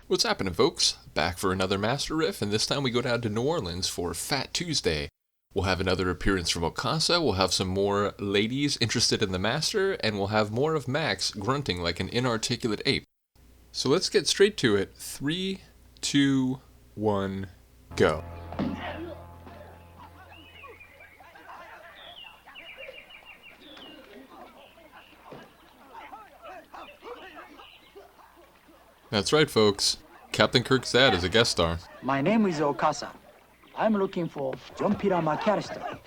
What's happening, folks? Back for another Master Riff, and this time we go down to New Orleans for Fat Tuesday. We'll have another appearance from Okasa, we'll have some more ladies interested in the Master, and we'll have more of Max grunting like an inarticulate ape. So let's get straight to it. 3, 2, 1, go. That's right, folks. Captain Kirk's dad is a guest star. My name is Okasa. I'm looking for John Peter McAllister,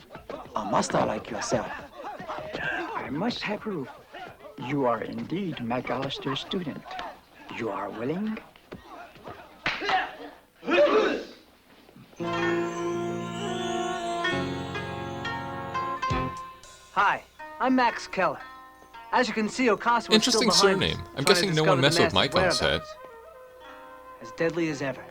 a master like yourself. I must have proof. You are indeed McAllister's student. You are willing? Hi, I'm Max Keller. As you can see, Okasa was Interesting still behind surname. us, I'm trying guessing to no one discover messed the with Mike on master's set. whereabouts. As deadly as ever.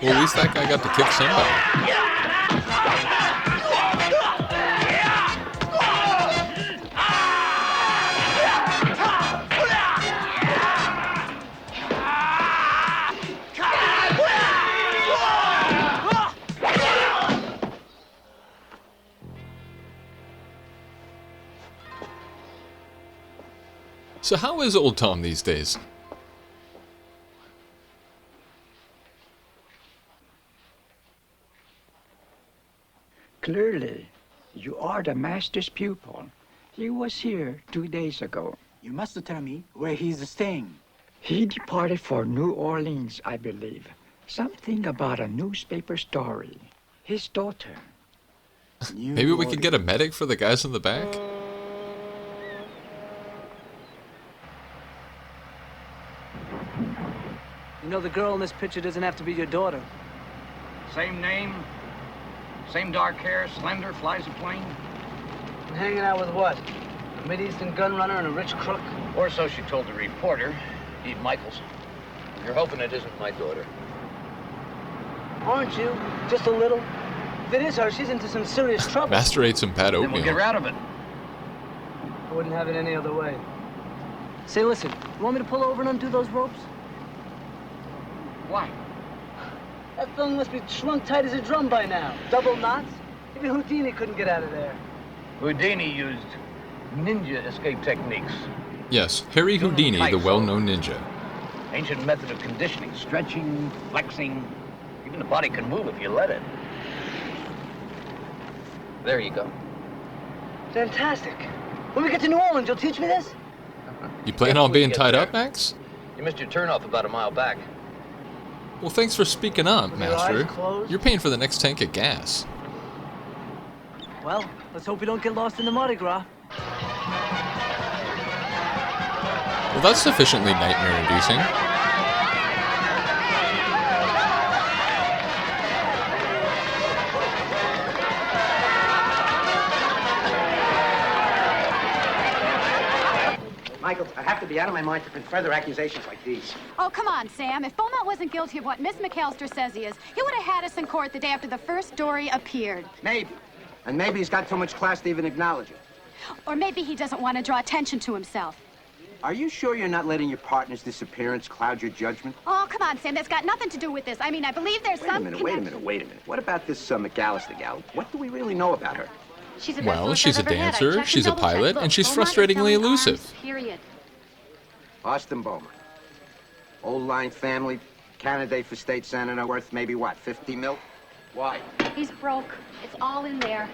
Well, at least that guy got to kick somebody. So how is old Tom these days? Clearly, you are the master's pupil. He was here 2 days ago. You must tell me where he's staying. He departed for New Orleans, I believe. Something about a newspaper story. His daughter. Maybe we could get a medic for the guys in the back? You know the girl in this picture doesn't have to be your daughter. Same name, same dark hair, slender, flies a plane. And hanging out with what? A Mideastern gun runner and a rich crook? Or so she told the reporter, Eve Michaels. You're hoping it isn't my daughter. Aren't you? Just a little? If it is her, she's into some serious trouble. Master ate some bad Then we'll get her oatmeal. out of it. I wouldn't have it any other way. Say, listen, you want me to pull over and undo those ropes? Why? That thing must be shrunk tight as a drum by now. Double knots? Even Houdini couldn't get out of there. Houdini used ninja escape techniques. Yes, Harry Houdini, the well-known ninja. Ancient method of conditioning, stretching, flexing. Even the body can move if you let it. There you go. Fantastic. When we get to New Orleans, you'll teach me this? You plan on being tied up, Max? You missed your turnoff about a mile back. Well, thanks for speaking up, With your eyes Master. closed? You're paying for the next tank of gas. Well, let's hope we don't get lost in the Mardi Gras. Well, that's sufficiently nightmare-inducing. Michael, I have to be out of my mind to print further accusations like these. Oh, come on, Sam. If Beaumont wasn't guilty of what Miss McAllister says he is, he would have had us in court the day after the first story appeared. Maybe. And maybe he's got too much class to even acknowledge it. Or maybe he doesn't want to draw attention to himself. Are you sure you're not letting your partner's disappearance cloud your judgment? Oh, come on, Sam. That's got nothing to do with this. I mean, I believe there's Wait a some minute, connection. wait a minute. What about this McAllister gal? What do we really know about her? She's the best Well, horse she's a I've ever had. I dancer, checked she's and a double-checked. pilot, Look, and she's Beaumont is frustratingly selling elusive. arms, period. Austin Bowman. Old line family, candidate for state senator, worth maybe what, 50 mil? Why? He's broke. It's all in there.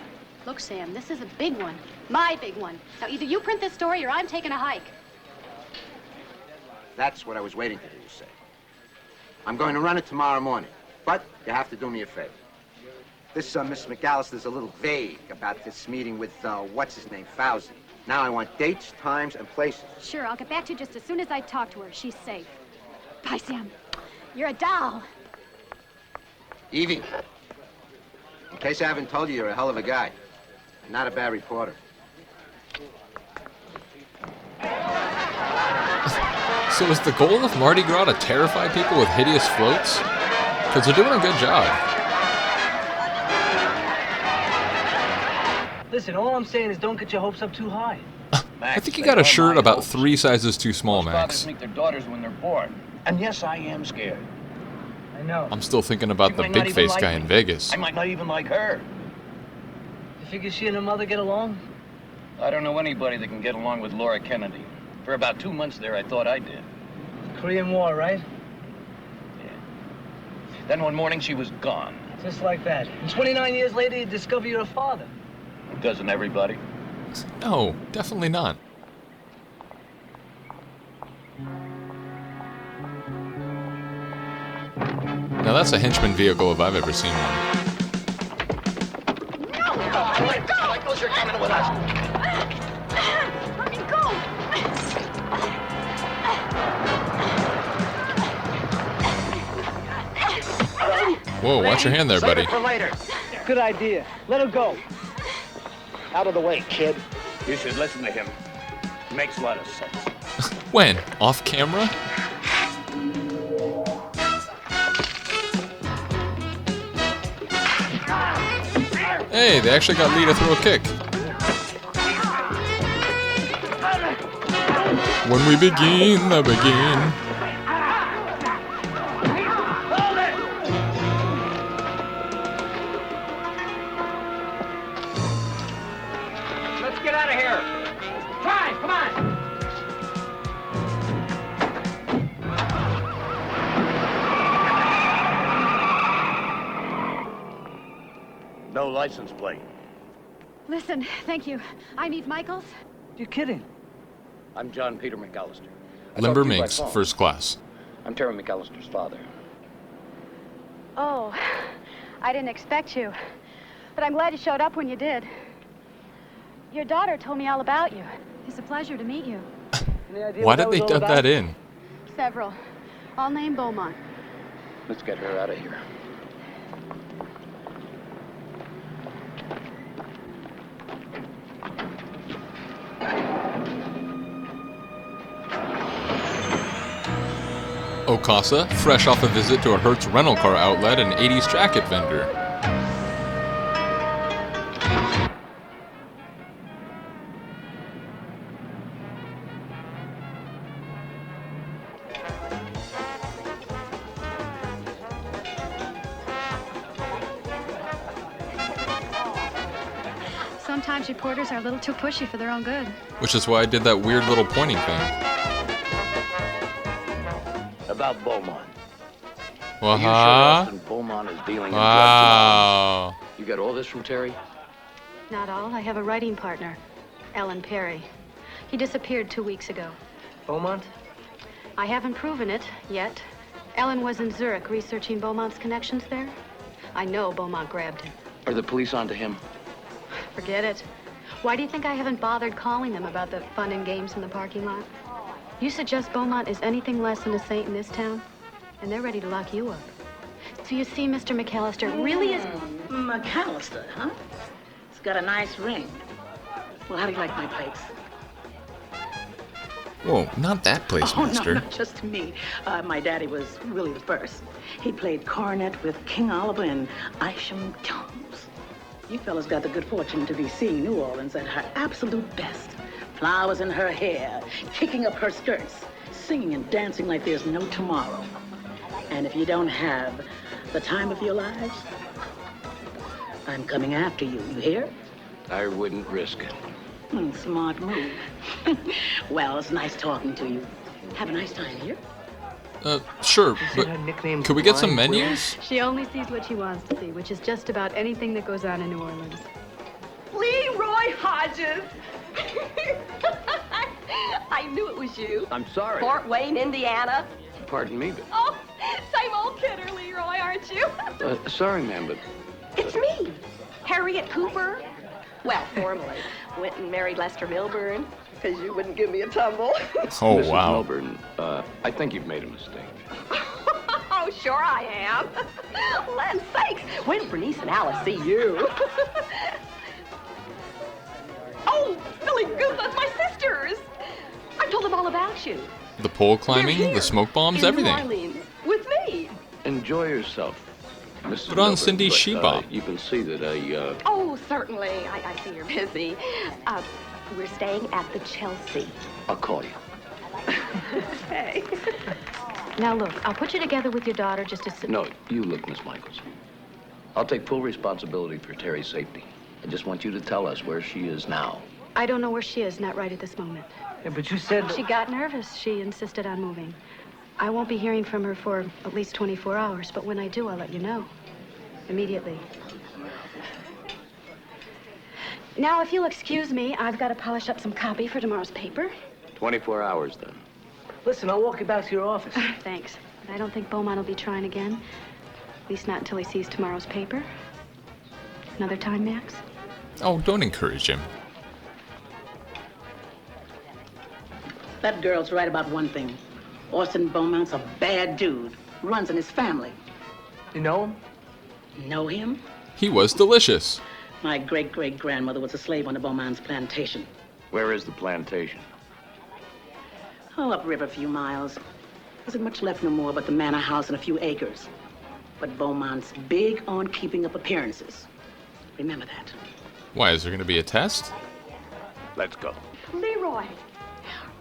Look, Sam, this is a big one. My big one. Now, either you print this story or I'm taking a hike. That's what I was waiting to hear you say. I'm going to run it tomorrow morning, but you have to do me a favor. This Miss McAllister's a little vague about this meeting with, what's his name, Fauzi. Now I want dates, times, and places. Sure, I'll get back to you just as soon as I talk to her. She's safe. Bye, Sam. You're a doll. Evie, in case I haven't told you, you're a hell of a guy. Not a bad reporter. So is the goal of Mardi Gras to terrify people with hideous floats? Because they're doing a good job. Listen, all I'm saying is don't get your hopes up too high. I think you got a shirt about 3 sizes too small, Most Max. fathers meet their daughters when they're born. And yes, I am scared. I know. I'm still thinking about She the might not big even face like guy me. in Vegas. I might not even like her. You figure she and her mother get along? I don't know anybody that can get along with Laura Kennedy. For about 2 months there, I thought I did. Korean War, right? Yeah. Then one morning, she was gone. Just like that. And 29 years later, you discover you're a father. Doesn't everybody? No, definitely not. Now that's a henchman vehicle if I've ever seen one. Michael, you're coming with us. Let me go. Whoa, watch your hand there, buddy. Save it for later. Good idea. Let her go. Out of the way, kid. You should listen to him. Makes a lot of sense. When? Off camera? Hey, they actually got Lee to throw a kick. When we begin, the begin. Let's get out of here. Try, come on. No license plate. Listen, thank you. I'm Eve Michaels. You're kidding. I'm John Peter McAllister. Limber Minx, first class. I'm Terry McAllister's father. Oh, I didn't expect you. But I'm glad you showed up when you did. Your daughter told me all about you. It's a pleasure to meet you. Any idea Why what did they was all dub about? that in? Several. All named Beaumont. Let's get her out of here. Okasa, fresh off a visit to a Hertz rental car outlet and 80s jacket vendor. Sometimes reporters are a little too pushy for their own good. Which is why I did that weird little pointing thing. About Beaumont. Well, Are you sure Austin Beaumont is dealing in drugs and all? wow. You got all this from Terry? Not all. I have a writing partner, Ellen Perry. He disappeared 2 weeks ago. Beaumont? I haven't proven it yet. Ellen was in Zurich researching Beaumont's connections there. I know Beaumont grabbed him. Are the police onto him? Forget it. Why do you think I haven't bothered calling them about the fun and games in the parking lot? You suggest Beaumont is anything less than a saint in this town, and they're ready to lock you up. So you see, Mr. McAllister, it really is... McAllister, huh? It's got a nice ring. Well, how do you like my place? Whoa, not that place, Oh, master. no, not just me. My daddy was really the first. He played cornet with King Oliver and Isham Jones. You fellas got the good fortune to be seeing New Orleans at her absolute best. Flowers in her hair, kicking up her skirts, singing and dancing like there's no tomorrow. And if you don't have the time of your lives, I'm coming after you. You hear? I wouldn't risk it. Smart move. Well, it's nice talking to you. Have a nice time here. Sure, but her nickname's could we get some Blind Will? menus? She only sees what she wants to see, which is just about anything that goes on in New Orleans. Leroy Hodges. I knew it was you. I'm sorry. Fort Wayne, Indiana. Pardon me, but... Oh, same old kidder, Leroy, aren't you? sorry, ma'am, but... It's me, Harriet Cooper. Well, formerly. Went and married Lester Milburn, because you wouldn't give me a tumble. Oh, Mrs. wow. Milburn, I think you've made a mistake. Oh, sure I am. Let's say When Bernice and Alice see you. Oh, Billy Goose, that's my sisters. I told them all about you. The pole climbing, the smoke bombs, everything. In New Orleans, with me. Enjoy yourself, Mrs. Put on Milburn, Cindy's but, she-bop. You can see that I, Oh, certainly. I see you're busy. We're staying at the Chelsea. I'll call you. Hey. Now look, I'll put you together with your daughter just as soon. No, you look, Miss Michaels. I'll take full responsibility for Terry's safety. I just want you to tell us where she is now. I don't know where she is, not right at this moment. Yeah, but you said... She got nervous. She insisted on moving. I won't be hearing from her for at least 24 hours, but when I do, I'll let you know. Immediately. Now, if you'll excuse me, I've got to polish up some copy for tomorrow's paper. 24 hours, then. Listen, I'll walk you back to your office. Thanks. But I don't think Beaumont will be trying again. At least not until he sees tomorrow's paper. Another time, Max? Oh, don't encourage him. That girl's right about one thing. Austin Beaumont's a bad dude. Runs in his family. You know him? Know him? He was delicious. My great-great-grandmother was a slave on the Beaumont's plantation. Where is the plantation? Oh, upriver a few miles. Isn't much left no more but the manor house and a few acres. But Beaumont's big on keeping up appearances. Remember that. Why, is there going to be a test? Let's go. Leroy,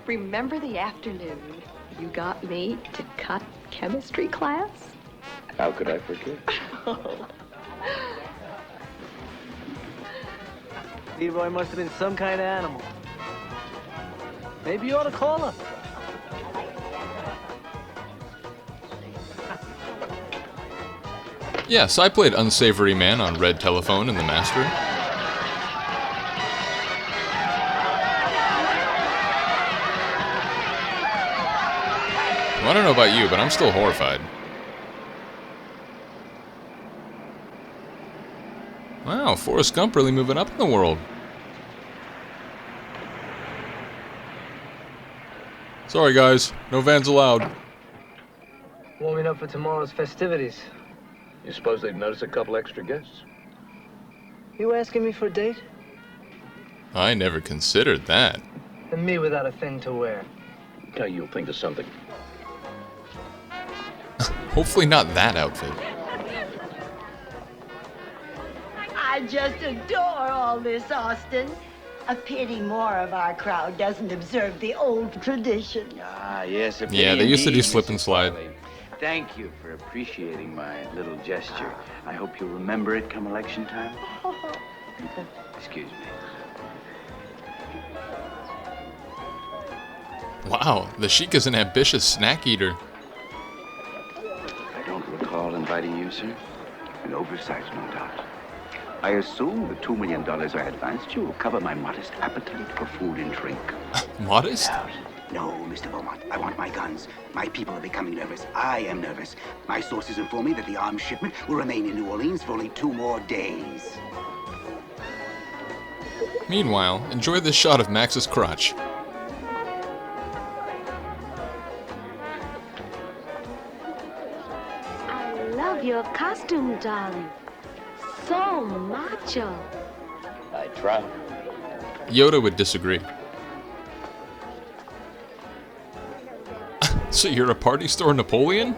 remember the afternoon you got me to cut chemistry class? How could I forget? Leroy must have been some kind of animal. Maybe you ought to call him. Yes, I played Unsavory Man on Red Telephone in the Master. Well, I don't know about you, but I'm still horrified. Wow, Forrest Gump really moving up in the world. Sorry guys, no vans allowed. Warming up for tomorrow's festivities. You suppose they'd notice a couple extra guests? You asking me for a date? I never considered that. And me without a thing to wear. Tell you, you'll think of something. Hopefully not that outfit. I just adore all this, Austin. A pity more of our crowd doesn't observe the old tradition. Ah, yes. Yeah, they used to do slip and slide. Thank you for appreciating my little gesture. I hope you'll remember it come election time. Excuse me. Wow, the Sheik is an ambitious snack eater. I don't recall inviting you, sir. An oversight, no doubt. I assume the $2 million I advanced you will cover my modest appetite for food and drink. Modest? No, Mr. Beaumont. I want my guns. My people are becoming nervous. I am nervous. My sources inform me that the arms shipment will remain in New Orleans for only 2 more days. Meanwhile, enjoy this shot of Max's crotch. I love your costume, darling. So macho. I try. Yoda would disagree. So you're a party store Napoleon?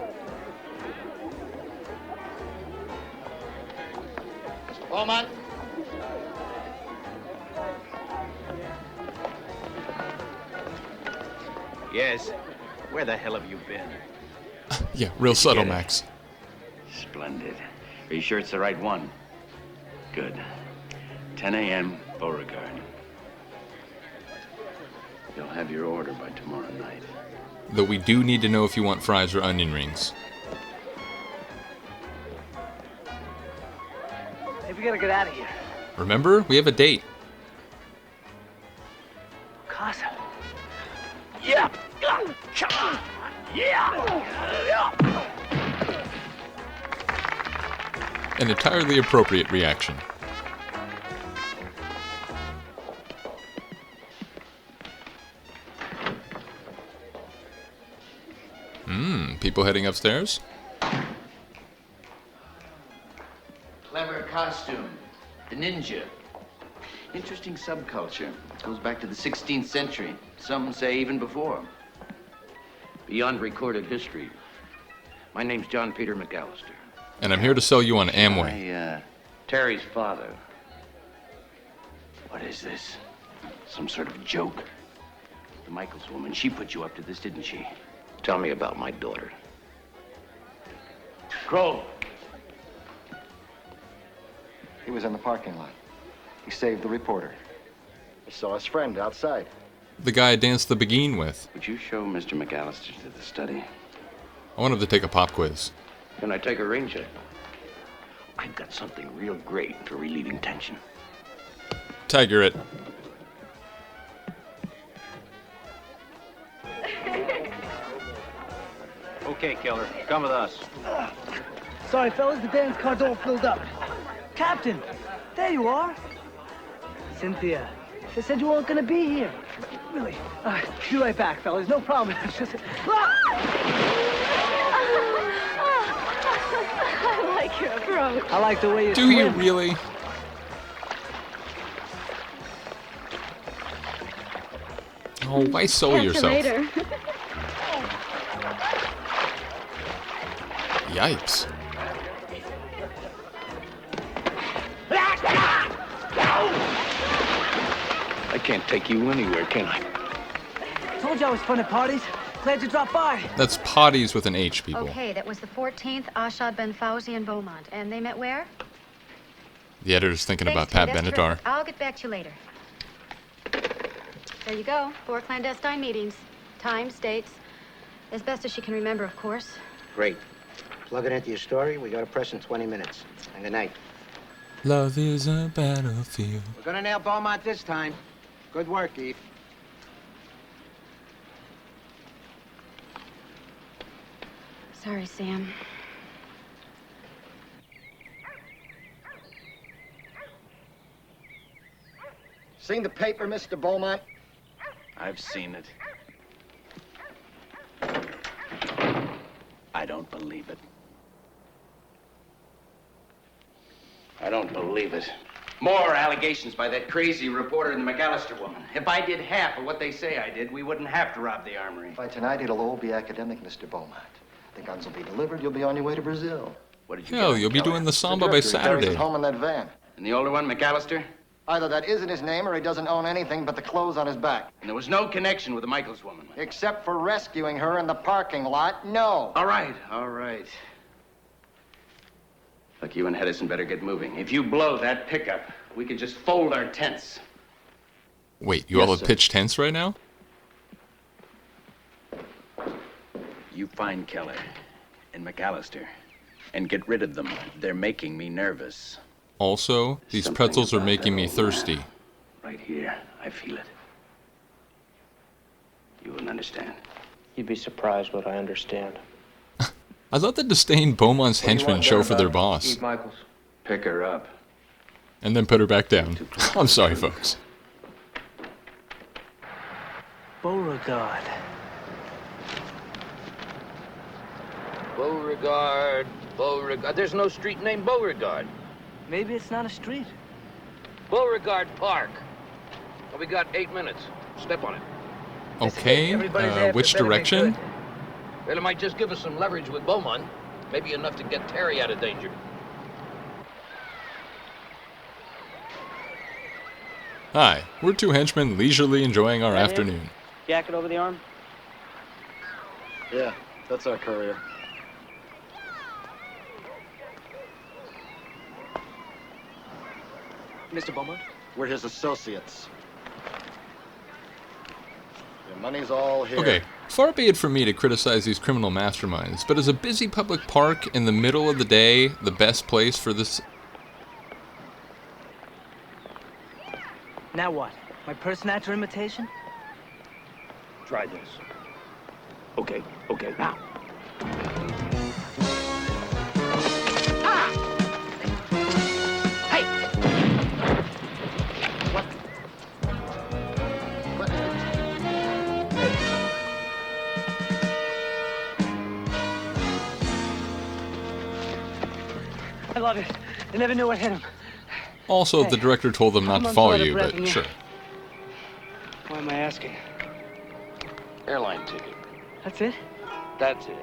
Beaumont. Yes. Where the hell have you been? Yeah, real subtle, Max. Splendid. Are you sure it's the right one? Good. 10 a.m. Beauregard. You'll have your order by tomorrow night. Though we do need to know if you want fries or onion rings. Hey, we gotta get out of here. Remember, we have a date. Casa. Yeah. Yeah. An entirely appropriate reaction. People heading upstairs? Clever costume. The ninja. Interesting subculture. Goes back to the 16th century. Some say even before. Beyond recorded history. My name's John Peter McAllister. And I'm here to sell you on Amway. Terry's father. What is this? Some sort of joke? The Michaels woman, she put you up to this, didn't she? Tell me about my daughter. Crow. He was in the parking lot. He saved the reporter. He saw his friend outside. The guy I danced the Beguine with. Would you show Mr. McAllister to the study? I want him to take a pop quiz. Can I take a rain check? I've got something real great for relieving tension. Tiger it. Okay, killer. Come with us. Sorry, fellas, the dance card's all filled up. Captain, there you are. Cynthia, they said you weren't gonna be here. Really? Be right back, fellas. No problem. It's just... I like your approach. I like the way you Do you really? Oh, why soul yourself? Later. Yipes. I can't take you anywhere, can I? Told you I was fun at parties. Glad you dropped by. That's potties with an H, people. Okay, that was the 14th, Ashad Ben Fauzi and Beaumont. And they met where? The editor's thinking about Thanks, Pat T. That's Benatar. terrific. I'll get back to you later. There you go. 4 clandestine meetings. Times, dates. As best as she can remember, of course. Great. Plug it into your story. We got to press in 20 minutes. And good night. Love is a battlefield. We're going to nail Beaumont this time. Good work, Eve. Sorry, Sam. Seen the paper, Mr. Beaumont? I've seen it. I don't believe it. I don't believe it. More allegations by that crazy reporter and the McAllister woman. If I did half of what they say I did, we wouldn't have to rob the armory. By tonight, it'll all be academic, Mr. Beaumont. The guns will be delivered. You'll be on your way to Brazil. What did you Hell, get, you'll be Keller? doing the samba by Saturday. He's home in that van. And the older one, McAllister? Either that isn't his name or he doesn't own anything but the clothes on his back. And there was no connection with the Michaels woman. Except for rescuing her in the parking lot, no. All right, all right. Look, you and Hedison better get moving. If you blow that pickup, we can just fold our tents. Wait, you all have pitched tents right now? You find Keller and McAllister and get rid of them. They're making me nervous. Also, these pretzels are making me thirsty. Right here, I feel it. You wouldn't understand. You'd be surprised what I understand. I let the disdained Beaumont's henchmen show for their boss. Eve Michaels. Pick her up. And then put her back down. I'm sorry, folks. Beauregard. Beauregard. There's no street named Beauregard. Maybe it's not a street. Beauregard Park. Well, we got 8 minutes. Step on it. Okay, which direction? Well, it might just give us some leverage with Beaumont. Maybe enough to get Terry out of danger. Hi, we're 2 henchmen leisurely enjoying our Right afternoon. here. Jacket over the arm? Yeah, that's our courier. Mr. Beaumont? We're his associates. Your money's all here. Okay, far be it from me to criticize these criminal masterminds, but is a busy public park in the middle of the day the best place for this? Now what? My purse snatcher imitation? Try this. Okay, now. I love it. I never knew what hit him. Also, the director told them not to follow you, but sure. Why am I asking? Airline ticket. That's it? That's it.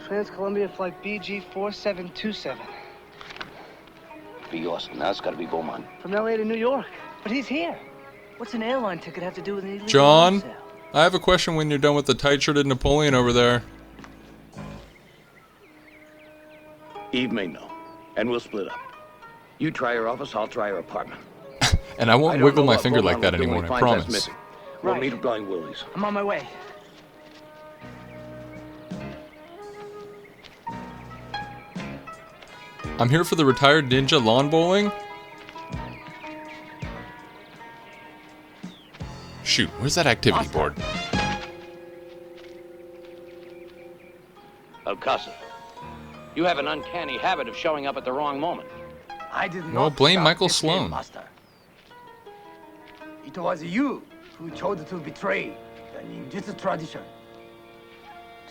Trans-Columbia flight BG4727. Be Austin. Now it's got to be Beaumont. From LA to New York. But he's here. What's an airline ticket have to do with an illegal John, sale? I have a question when you're done with the tight-shirted Napoleon over there. Eve may know, and we'll split up. You try her office, I'll try her apartment. And I won't wiggle my finger like that anymore, I promise. We'll meet at Blind Willie's. I'm on my way. I'm here for the retired ninja lawn bowling. Shoot, where's that activity board? Alcasa, you have an uncanny habit of showing up at the wrong moment. I did not. Well, blame stop Michael this game, Sloan. Master. It was you who chose to betray the ninjutsu tradition.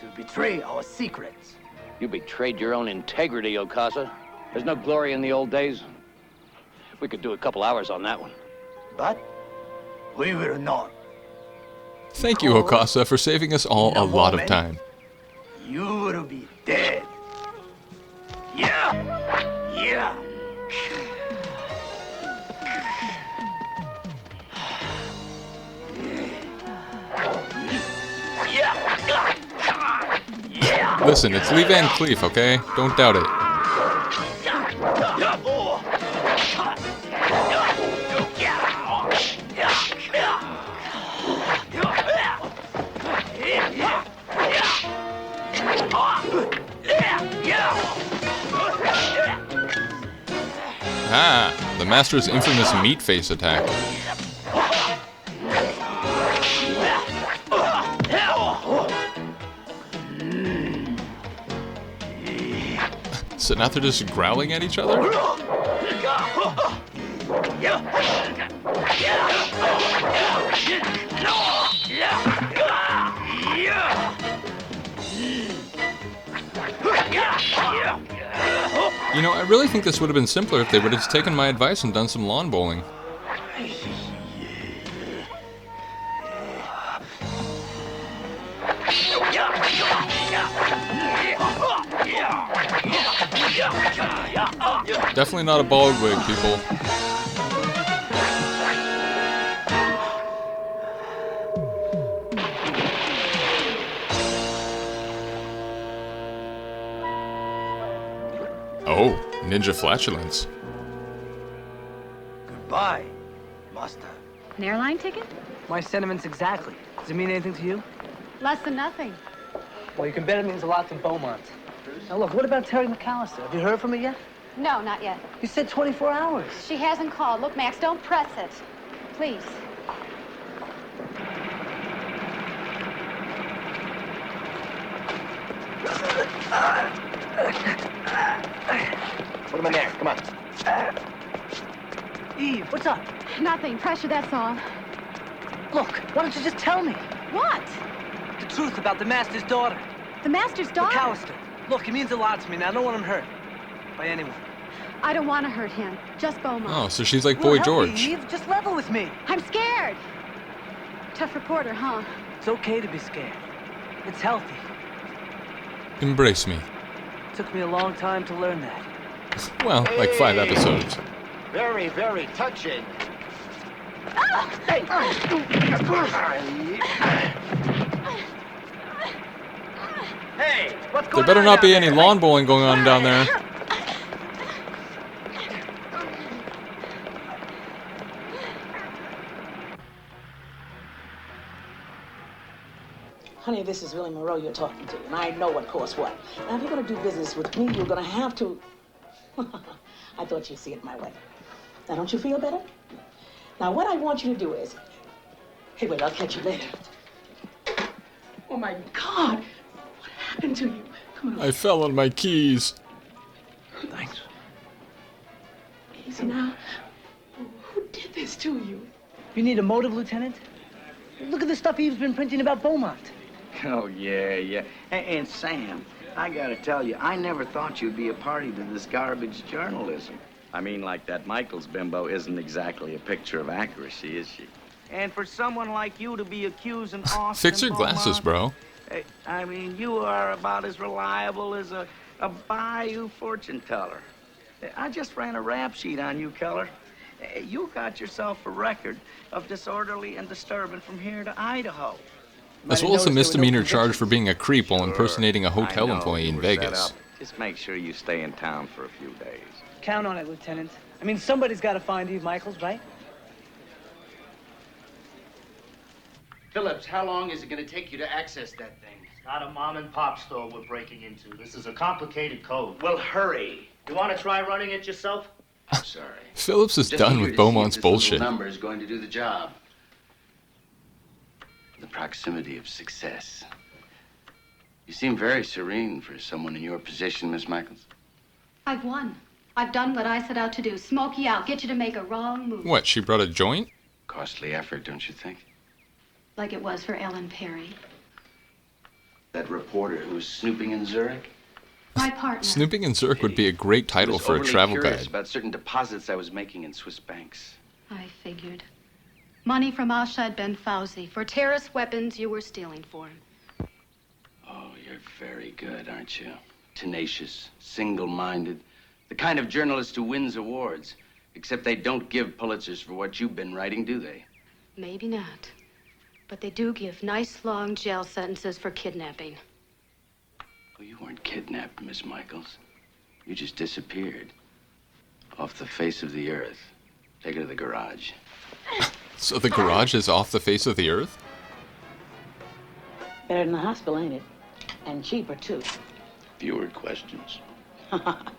To betray our secrets. You betrayed your own integrity, Okasa. There's no glory in the old days. We could do a couple hours on that one. But we will not. Thank you, Okasa, for saving us all a lot of time. You will be dead. Yeah! Yeah! Listen, it's Lee Van Cleef, okay? Don't doubt it. Ah, the Master's infamous meat face attack. So now they're just growling at each other? You know, I really think this would have been simpler if they would have just taken my advice and done some lawn bowling. Definitely not a bald wig, people. Oh, ninja flatulence. Goodbye, Master. An airline ticket? My sentiments exactly. Does it mean anything to you? Less than nothing. Well, you can bet it means a lot to Beaumont. Now look, what about Terry McAllister? Have you heard from her yet? No, not yet. You said 24 hours. She hasn't called. Look, Max, don't press it. Please. Put him in there. Come on. Eve, what's up? Nothing. Pressure, that's all. Look, why don't you just tell me? What? The truth about the Master's daughter. The Master's daughter? McAllister. Look, it means a lot to me, and I don't want him hurt. By anyone. I don't want to hurt him. Just Beaumont. Oh, so she's like Well, Boy help George. Me, Eve. Just level with me. I'm scared. Tough reporter, huh? It's okay to be scared. It's healthy. Embrace me. Took me a long time to learn that. Well, like 5 episodes. Very, very touching. Hey, what's There going better on not be down any there? lawn bowling going on down there. Honey, this is Willie Moreau you're talking to, and I know what costs what. Now, if you're going to do business with me, you're going to have to... I thought you'd see it my way. Now, don't you feel better? Now, what I want you to do is... Hey, wait, I'll catch you later. Oh, my God! What happened to you? Come on. I fell on my keys. Thanks. Easy now. Who did this to you? You need a motive, Lieutenant? Look at the stuff Eve's been printing about Beaumont. Oh, yeah. And Sam, I gotta tell you, I never thought you'd be a party to this garbage journalism. I mean, like that Michaels bimbo isn't exactly a picture of accuracy, is she? And for someone like you to be accusing Austin Fix your glasses, bro. I mean, you are about as reliable as a bayou fortune teller. I just ran a rap sheet on you, Keller. You got yourself a record of disorderly and disturbing from here to Idaho. As well as a misdemeanor charge for being a creep while impersonating a hotel employee in Vegas. Just make sure you stay in town for a few days. Count on it, Lieutenant. I mean, somebody's got to find Eve Michaels, right? Phillips, how long is it going to take you to access that thing? It's not a mom-and-pop store we're breaking into. This is a complicated code. Well, hurry. You want to try running it yourself? I'm sorry. Phillips is Just done eager with to see Beaumont's if this little bullshit. number is going to do the job. The proximity of success. You seem very serene for someone in your position, Miss Michaels. I've won. I've done what I set out to do. Smoke you out, get you to make a wrong move. What, she brought a joint? Costly effort, don't you think? Like it was for Ellen Perry. That reporter who was snooping in Zurich? My partner. Snooping in Zurich would be a great title for a travel guide. About certain deposits I was making in Swiss banks. I figured. Money from Ashad Ben Fauzi for terrorist weapons you were stealing for him. Oh, you're very good, aren't you? Tenacious, single-minded. The kind of journalist who wins awards. Except they don't give Pulitzers for what you've been writing, do they? Maybe not. But they do give nice long jail sentences for kidnapping. Well, you weren't kidnapped, Miss Michaels. You just disappeared. Off the face of the earth. Take her to the garage. So the garage is off the face of the earth? Better than the hospital, ain't it? And cheaper, too. Fewer questions. Out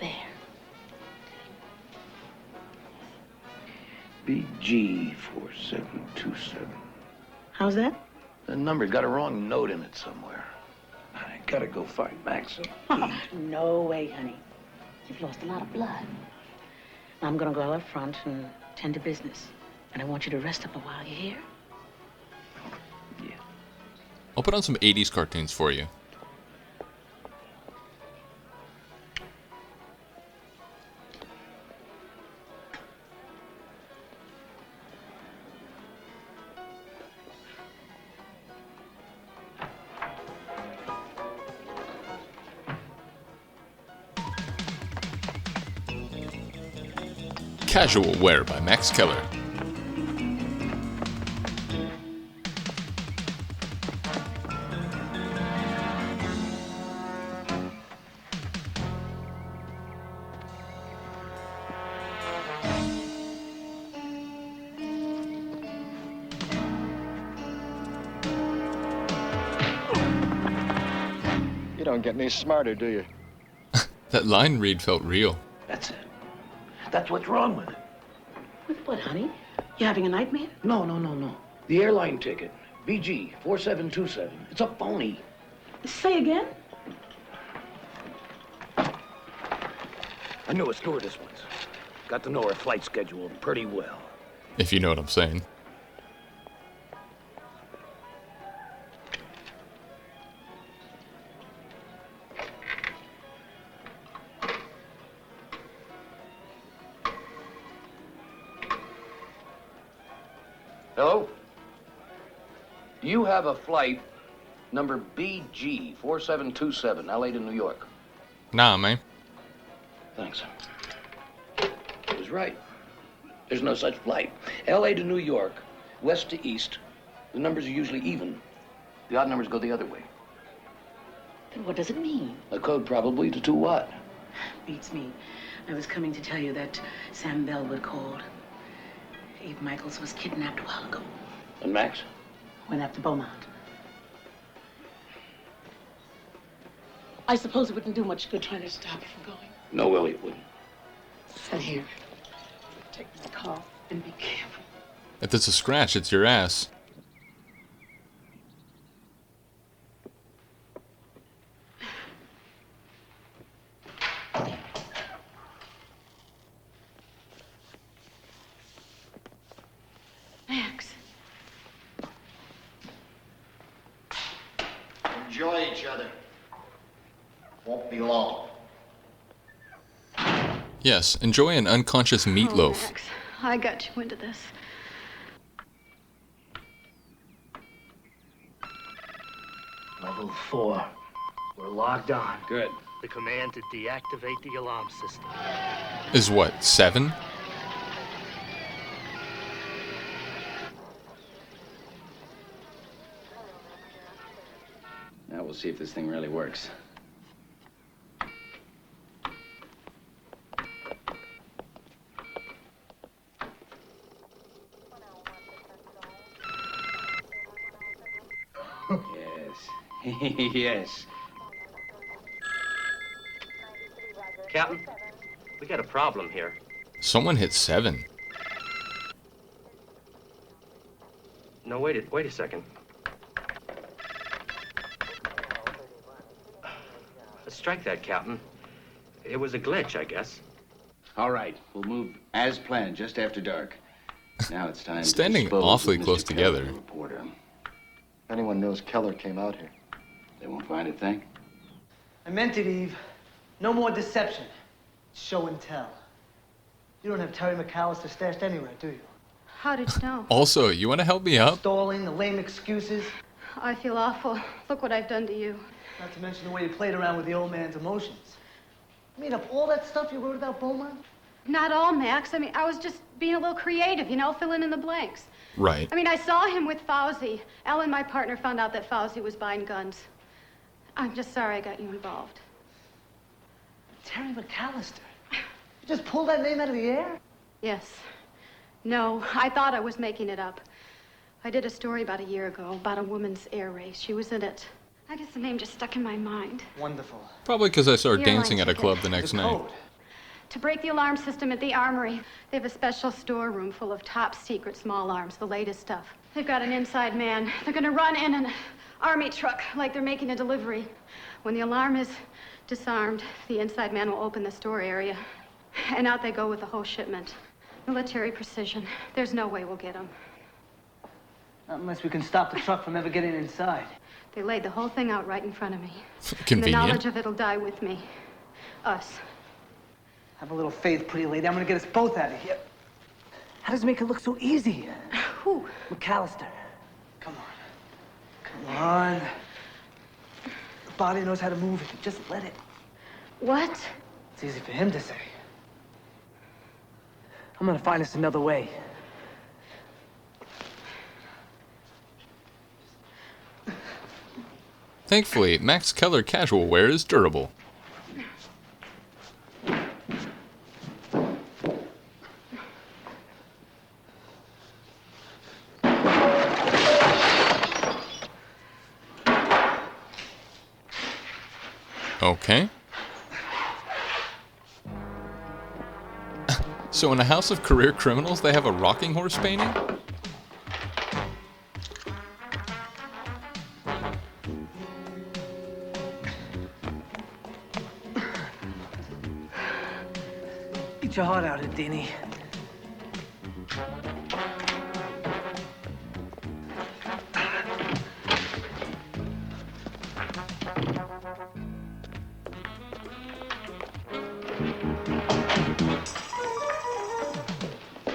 there. BG 4727. How's that? The number's got a wrong note in it somewhere. I gotta go find Maxim. No way, honey. You've lost a lot of blood. I'm gonna go out front and tend to business. And I want you to rest up a while, you hear? I'll put on some 80s cartoons for you. Casual Wear by Max Keller. You don't get any smarter, do you? That line read felt real. That's it. That's what's wrong with it. With what, honey? You having a nightmare? No. The airline ticket, BG 4727. It's a phony. Say again? I knew a stewardess once. Got to know her flight schedule pretty well. If you know what I'm saying. Hello? You have a flight number BG 4727, LA to New York. Nah, man. Thanks. I was right. There's no such flight. LA to New York, west to east. The numbers are usually even. The odd numbers go the other way. Then what does it mean? A code probably to what? Beats me. I was coming to tell you that Sam Bellwood called. Eve Michaels was kidnapped a while ago. And Max? Went after Beaumont. I suppose it wouldn't do much good trying to stop you from going. No, Willie, it wouldn't. Sit here. Take my car and be careful. If it's a scratch, it's your ass. Max. Enjoy each other. Won't be long. Yes, enjoy an unconscious meatloaf. Oh, Max, I got you into this. Level 4. We're logged on. Good. The command to deactivate the alarm system. Is what, 7? Now we'll see if this thing really works. Yes. Yes. Captain, we got a problem here. Someone hit 7. No, wait a second. Strike that, Captain. It was a glitch, I guess. All right, we'll move as planned just after dark. Now it's time Standing to dispose awfully of Mr. close Keller, together. the reporter. Anyone knows Keller came out here. They won't find a thing. I meant it, Eve. No more deception. Show and tell. You don't have Terry McAllister stashed anywhere, do you? How did you know? Also, you want to help me up? Stalling, the lame excuses. I feel awful. Look what I've done to you. Not to mention the way you played around with the old man's emotions. Made up all that stuff you wrote about Beaumont? Not all, Max. I mean, I was just being a little creative, you know, filling in the blanks. Right. I mean, I saw him with Fauzi. Ellen, my partner, found out that Fauzi was buying guns. I'm just sorry I got you involved. Terry McAllister? You just pulled that name out of the air? Yes. No, I thought I was making it up. I did a story about a year ago about a woman's air race. She was in it. I guess the name just stuck in my mind. Wonderful. Probably because I saw her Your dancing line at a ticket. club the next night. Code. To break the alarm system at the armory, they have a special storeroom full of top secret small arms, the latest stuff. They've got an inside man. They're gonna run in an army truck like they're making a delivery. When the alarm is disarmed, the inside man will open the store area. And out they go with the whole shipment. Military precision. There's no way we'll get them. Not unless we can stop the truck from ever getting inside. They laid the whole thing out right in front of me. And the Convenient. knowledge of it'll die with me. Us. Have a little faith, pretty lady. I'm gonna get us both out of here. How does it make it look so easy? Who? McAllister. Come on. Come on. The body knows how to move. Just let it. What? It's easy for him to say. I'm gonna find us another way. Thankfully, Max Keller casual wear is durable. Okay. So in a house of career criminals, they have a rocking horse painting? Eat your heart out, Houdini.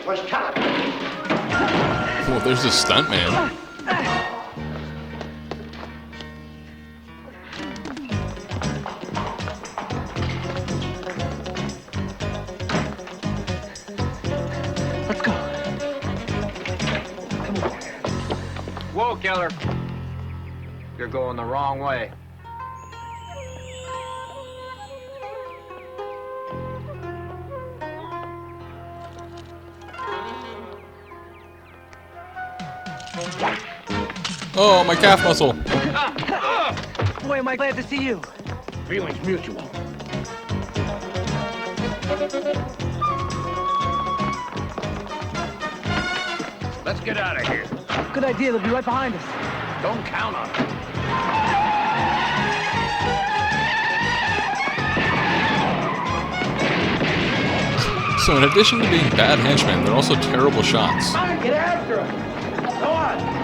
Where's Keller? Well, there's a stuntman. Let's go. Whoa, Keller. You're going the wrong way. Oh, my calf muscle. Boy, am I glad to see you. Feelings mutual. Let's get out of here. Good idea. They'll be right behind us. Don't count on it. So in addition to being bad henchmen, they're also terrible shots. Get after him. Go on.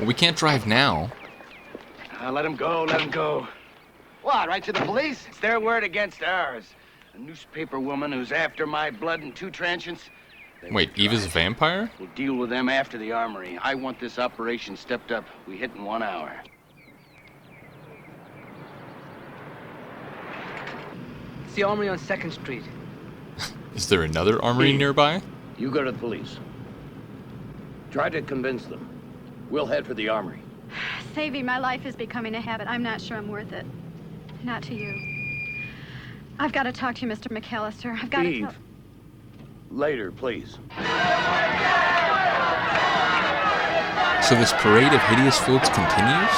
Well, we can't drive now. Let him go, let him go. What, right to the police? It's their word against ours. A newspaper woman who's after my blood and 2 transients. Wait, Eva's a vampire? We'll deal with them after the armory. I want this operation stepped up. We hit in 1 hour. It's the armory on 2nd Street. Is there another armory nearby? You go to the police. Try to convince them. We'll head for the armory. Saving my life is becoming a habit. I'm not sure I'm worth it. Not to you. I've got to talk to you, Mr. McAllister. I've got Eve. to... Later, please. So this parade of hideous foods continues?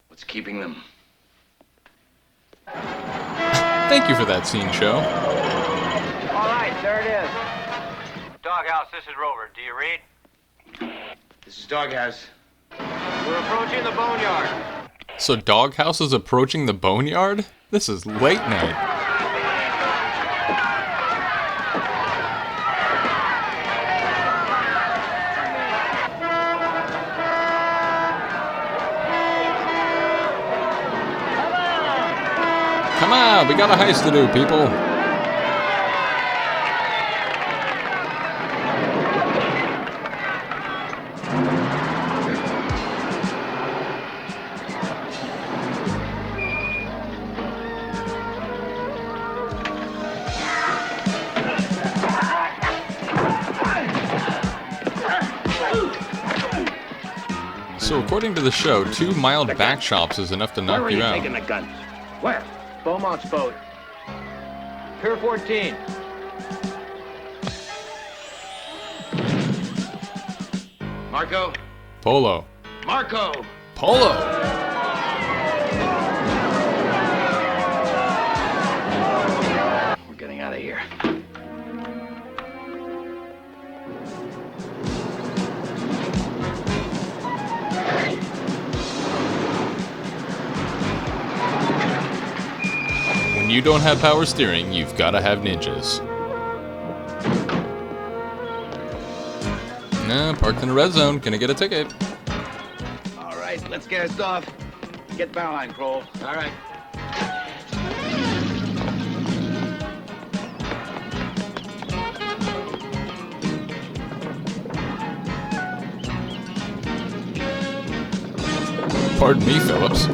What's keeping them? Thank you for that scene, show. All right, there it is. Doghouse, this is Rover. Do you read? This is Doghouse. We're approaching the boneyard. So Doghouse is approaching the boneyard? This is late night. Come on, we got a heist to do, people. So according to the show, 2 mild back shops is enough to knock you out. Taking the guns? Where? Beaumont's boat. Pier 14. Marco? Polo. Marco! Polo! We're getting out of here. When you don't have power steering, you've got to have ninjas. Nah, parked in the red zone. Gonna get a ticket. All right, let's get us off. Get behind, Kroll. All right. Pardon me, Phillips.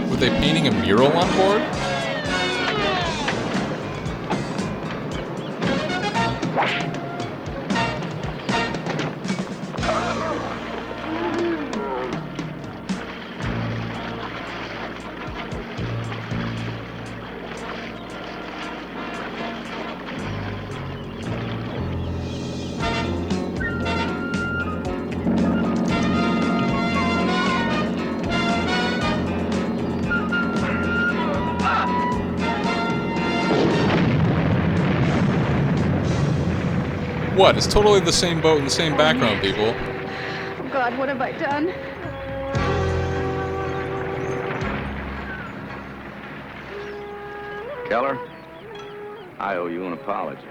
Were they painting a mural on board? What? It's totally the same boat and the same background, people. Oh, God, what have I done? Keller, I owe you an apology.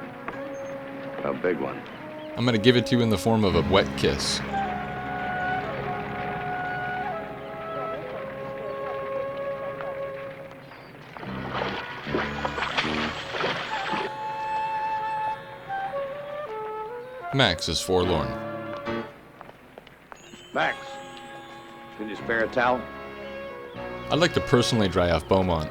A big one. I'm gonna give it to you in the form of a wet kiss. Max is forlorn. Max, can you spare a towel? I'd like to personally dry off Beaumont.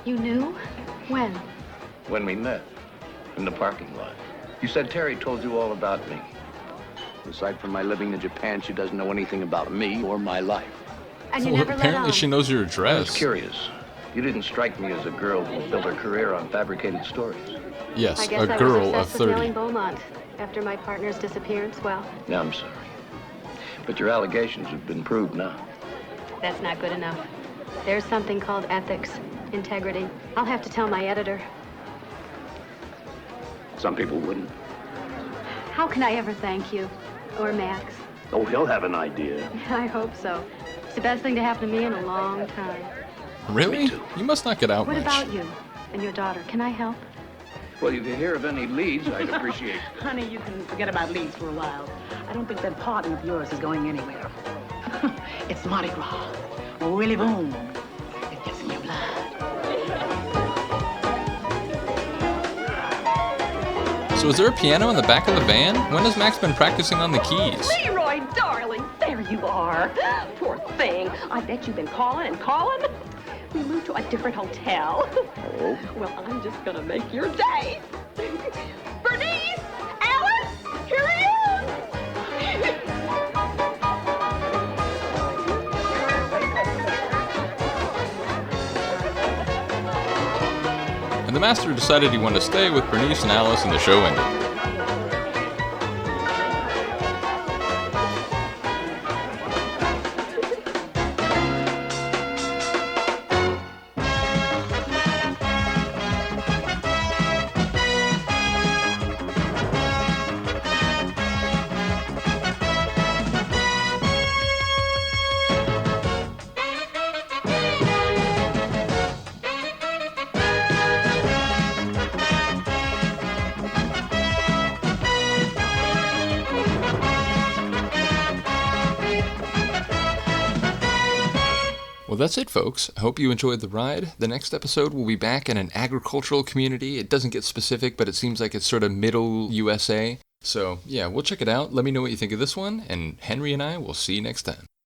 You knew? When? When we met, in the parking lot. You said Terry told you all about me. Aside from my living in Japan, she doesn't know anything about me or my life. And you Well, never let apparently on. she knows your I was address. curious. You didn't strike me as a girl who built her career on fabricated stories. Yes, I guess a I girl was of obsessed with 30. tailing Beaumont after my partner's disappearance. Well, Yeah, I'm sorry. But your allegations have been proved now. that's not good enough. There's something called ethics, integrity. I'll have to tell my editor. Some people wouldn't. How can I ever thank you? Or Max? Oh, he'll have an idea. I hope so. It's the best thing to happen to me in a long time. Really? You must not get out What much. about you and your daughter? Can I help? Well, if you hear of any leads, I'd appreciate it. Honey, you can forget about leads for a while. I don't think that partner of yours is going anywhere. It's Mardi Gras. Willy boom. It gets in your blood. So is there a piano in the back of the van? When has Max been practicing on the keys? Leroy, darling, there you are. Poor thing. I bet you've been calling and calling. We moved to a different hotel. Oh? Well, I'm just gonna make your day. Bernice! Alice! Here he is! And the master decided he wanted to stay with Bernice and Alice, and the show ended. Well, that's it, folks. I hope you enjoyed the ride. The next episode will be back in an agricultural community. It doesn't get specific, but it seems like it's sort of middle USA. So, yeah, we'll check it out. Let me know what you think of this one, and Henry and I will see you next time.